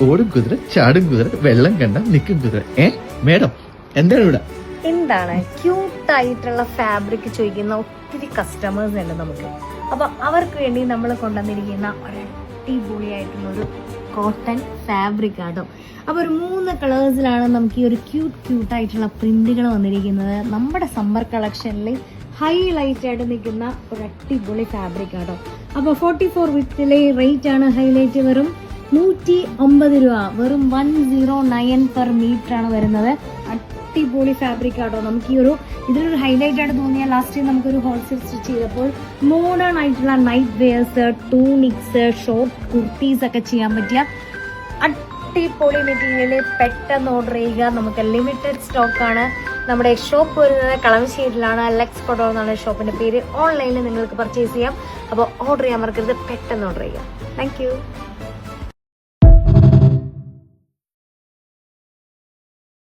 ഓടും കുതിര, ചാടും കുതിര, വെള്ളം കണ്ട നിൽക്കും കുതിര. മേഡം എന്താണ് ഇവിടെ? എന്താണ് ക്യൂട്ടായിട്ടുള്ള ഫാബ്രിക് ചോദിക്കുന്ന ഒത്തിരി കസ്റ്റമേഴ്സ് ഉണ്ട് നമുക്ക്. അപ്പൊ അവർക്ക് വേണ്ടി നമ്മൾ കൊണ്ടുവന്നിരിക്കുന്ന ഒരു അടിപൊളിയായിട്ടുള്ള ഒരു കോട്ടൺ ഫാബ്രിക് ആട്ടോ. അപ്പോൾ ഒരു 3 കളേഴ്സിലാണ് നമുക്ക് ഈ ഒരു ക്യൂട്ടായിട്ടുള്ള പ്രിന്റുകൾ വന്നിരിക്കുന്നത്. നമ്മുടെ സമ്മർ കളക്ഷനിൽ ഹൈലൈറ്റ് ആയിട്ട് നിൽക്കുന്ന ഒരു അടിപൊളി ഫാബ്രിക് ആട്ടോ. അപ്പോൾ 44 വിത്തിലെ റേറ്റ് ആണ് ഹൈലൈറ്റ്, വെറും 150 രൂപ, വെറും 109 പെർ മീറ്റർ ആണ് വരുന്നത്. അടിപൊളി ഫാബ്രിക് ആട്ടോ. നമുക്ക് ഈ ഒരു ഇതിലൊരു ഹൈലൈറ്റ് ആയിട്ട് തോന്നിയ ലാസ്റ്റ് നമുക്കൊരു ഹോൾസെയിൽ സ്റ്റിച്ച് ചെയ്തപ്പോൾ മോഡേൺ ആയിട്ടുള്ള നൈറ്റ് വെയർസ്, ടൂണിക്സ്, ഷോർട്ട് കുർത്തീസ് ഒക്കെ ചെയ്യാൻ പറ്റിയ അടിപൊളി മെറ്റീരിയല്. പെട്ടെന്ന് ഓർഡർ ചെയ്യുക. നമുക്ക് ലിമിറ്റഡ് സ്റ്റോക്കാണ്. നമ്മുടെ ഷോപ്പ് വരുന്നത് കളമശ്ശേരിയിലാണ്. ലെക്സ് കൊഡോ എന്നാണ് ഷോപ്പിന്റെ പേര്. ഓൺലൈനിൽ നിങ്ങൾക്ക് പർച്ചേസ് ചെയ്യാം. അപ്പോൾ ഓർഡർ ചെയ്യാൻ മറക്കരുത്, പെട്ടെന്ന് ഓർഡർ ചെയ്യാം. താങ്ക്